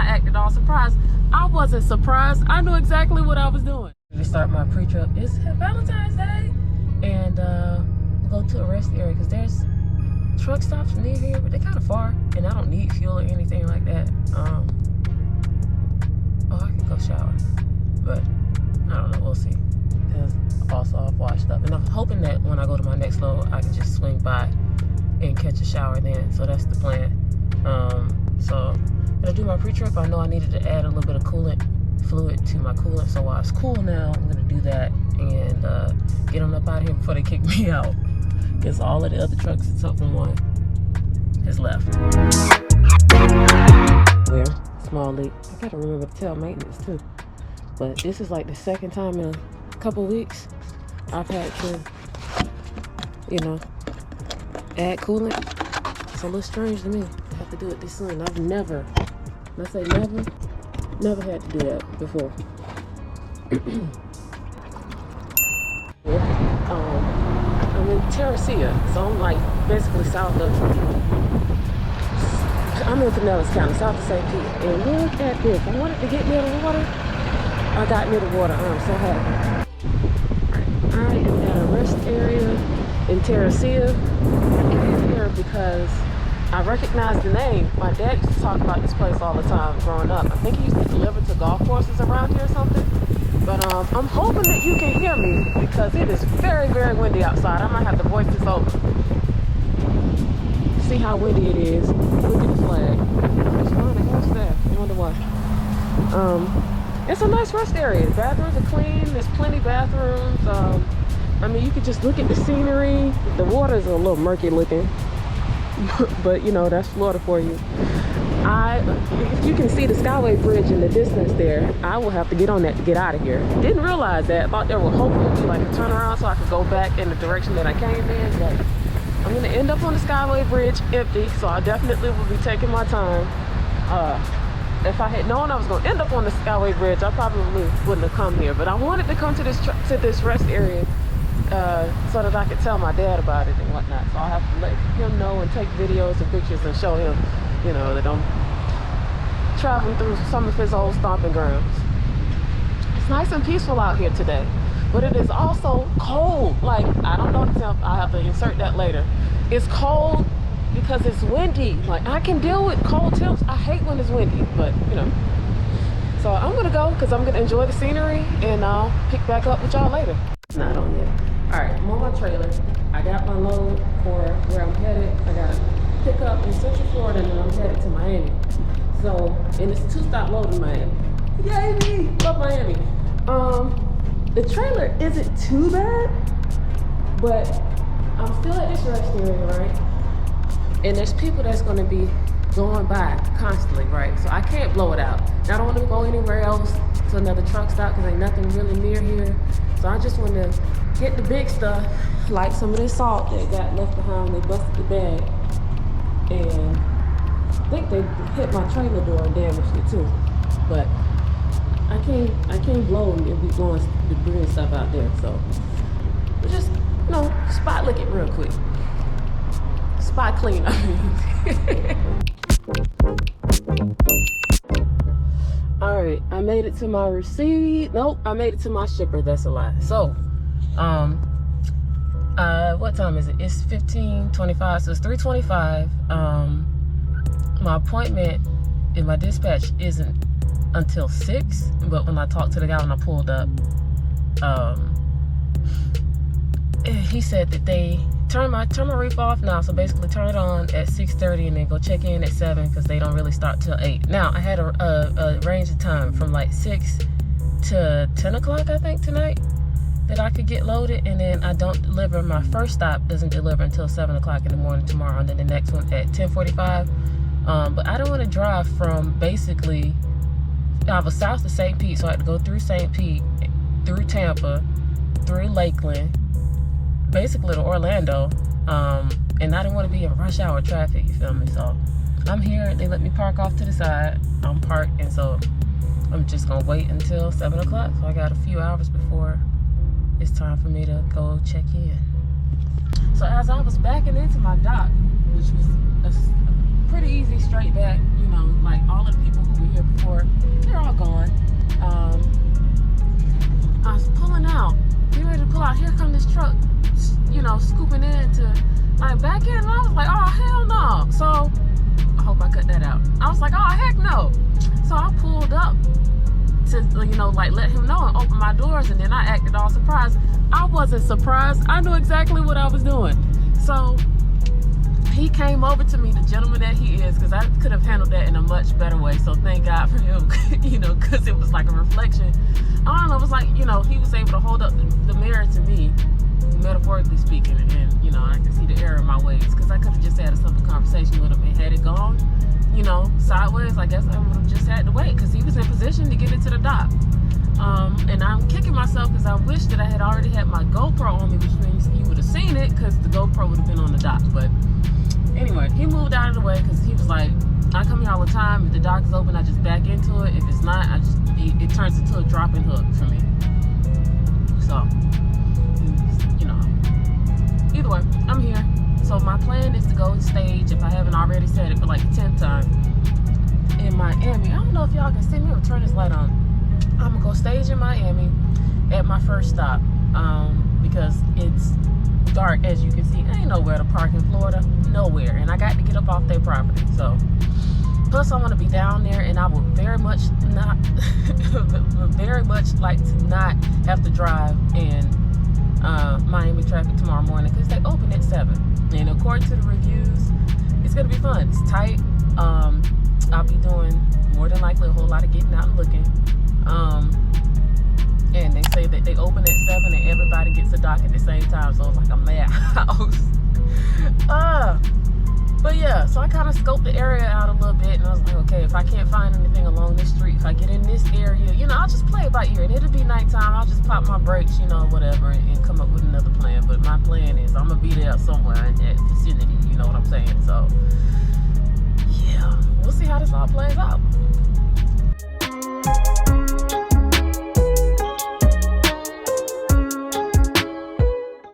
I acted all surprised. I wasn't surprised. I knew exactly what I was doing. We start my pre-trip. It's Valentine's Day. And we'll go to a rest area because there's truck stops near here, but they're kind of far. And I don't need fuel or anything like that. Oh, I can go shower. But I don't know. We'll see. Because also I've washed up. And I'm hoping that when I go to my next load, I can just swing by and catch a shower then. So that's the plan. So I'm gonna do my pre-trip. I know I needed to add a little bit of coolant fluid to my coolant, so while it's cool now, I'm gonna do that and get them up out of here before they kick me out, because all of the other trucks except for one is left. Where? Small leak. I gotta remember to tell maintenance too. But this is like the second time in a couple weeks I've had to, you know, add coolant. It's a little strange to me to have to do it this soon. I've never, when I say never had to do that before. I'm in Terra Ceia, so I'm like basically south of, I'm in Pinellas County, south of St. Pete. And look at this. I wanted to get near the water. I got near the water. I'm so happy. I am at a rest area in Terra Ceia. I'm here because I recognize the name. My dad used to talk about this place all the time growing up. I think he used to deliver to golf courses around here or something. But I'm hoping that you can hear me because it is very, very windy outside. I might have to voice this over. See how windy it is. Look at the flag. What's that? I wonder why. It's a nice rest area. The bathrooms are clean. There's plenty of bathrooms. I mean, you could just look at the scenery. The water's a little murky looking. But you know, that's Florida for you. If you can see the Skyway Bridge in the distance there, I will have to get on that to get out of here. Didn't realize that. Thought there would hopefully be like a turnaround so I could go back in the direction that I came in. But I'm gonna end up on the Skyway Bridge empty, so I definitely will be taking my time. If I had known I was gonna end up on the Skyway Bridge, I probably wouldn't have come here. But I wanted to come to this rest area so that I could tell my dad about it and whatnot. So I'll have to let him know and take videos and pictures and show him, you know, that I'm traveling through some of his old stomping grounds. It's nice and peaceful out here today, but it is also cold. Like, I don't know the temp, I'll have to insert that later. It's cold because it's windy. Like, I can deal with cold temps. I hate when it's windy, but you know. So I'm gonna go because I'm gonna enjoy the scenery and I'll pick back up with y'all later. Not on yet. All right, I'm on my trailer. I got my load for where I'm headed. I got to pick up in Central Florida and then I'm headed to Miami. So, and it's a 2-stop load in Miami. Yay me! Love Miami. The trailer isn't too bad, but I'm still at this rest area, right? And there's people that's going to be going by constantly, right? So I can't blow it out. I don't want to go anywhere else to another truck stop because ain't nothing really near here. So I just want to get the big stuff, like some of this salt that got left behind. They busted the bag, and I think they hit my trailer door and damaged it too. But I can't blow and be going to bring stuff out there. So we'll just, you know, spot lick it real quick. Spot clean, I mean. All right, I made it to my receipt. Nope, I made it to my shipper. That's a lie. So, what time is it? It's 15:25, so it's 3:25. My appointment in my dispatch isn't until 6, but when I talked to the guy when I pulled up, he said that they turn my reef off now, so basically turn it on at 6:30 and then go check in at 7 because they don't really start till 8. Now I had a range of time from like 6 to 10 o'clock I think tonight that I could get loaded, and then I don't deliver. My first stop doesn't deliver until 7 o'clock in the morning tomorrow, and then the next one at 10:45. But I don't want to drive from basically, I was south of St. Pete, so I had to go through St. Pete, through Tampa, through Lakeland, basically to Orlando, and I didn't want to be in rush hour traffic, you feel me? So I'm here, they let me park off to the side, I'm parked, and so I'm just gonna wait until 7 o'clock, so I got a few hours before it's time for me to go check in. So as I was backing into my dock, which was a pretty easy straight back, you know, like all of the people who were here before scooping in to like back in, and I was like, oh hell no. So I hope I cut that out. I was like, oh heck no. So I pulled up to, like let him know and open my doors, and then I acted all surprised. I wasn't surprised. I knew exactly what I was doing. So he came over to me, the gentleman that he is, because I could have handled that in a much better way. So thank God for him, because it was like a reflection. I don't know, it was like, he was able to hold up the mirror to me, metaphorically speaking, and, I could see the error in my ways, because I could have just had a simple conversation with him, and had it gone, sideways, I guess I would have just had to wait, because he was in position to get into the dock. And I'm kicking myself because I wish that I had already had my GoPro on me, which means you would have seen it, because the GoPro would have been on the dock. But anyway, he moved out of the way because he was like, I come here all the time. If the dock is open, I just back into it. If it's not, it turns into a dropping hook for me. So, either way, I'm here. So my plan is to go stage, if I haven't already said it for like the 10th time, in Miami. I don't know if y'all can see me. I'm gonna turn this light on. I'm gonna go stage in Miami at my first stop, because it's dark, as you can see. Ain't nowhere to park in Florida, nowhere, and I got to get up off their property. So plus I want to be down there, and I would very much like to not have to drive in Miami traffic tomorrow morning, because they open at 7, and according to the reviews, it's gonna be fun. It's tight. I'll be doing more than likely a whole lot of getting out and looking. And they say that they open at 7 and everybody gets a dock at the same time, so it's like a madhouse. But yeah, so I kind of scoped the area out a little bit, and I was like, okay, if I can't find anything along this street, if I get in this area, I'll just play it by ear, and it'll be nighttime. I'll just pop my brakes, whatever, and come up with another plan. But my plan is I'm gonna be there somewhere in that vicinity, you know what I'm saying? So yeah, we'll see how this all plays out.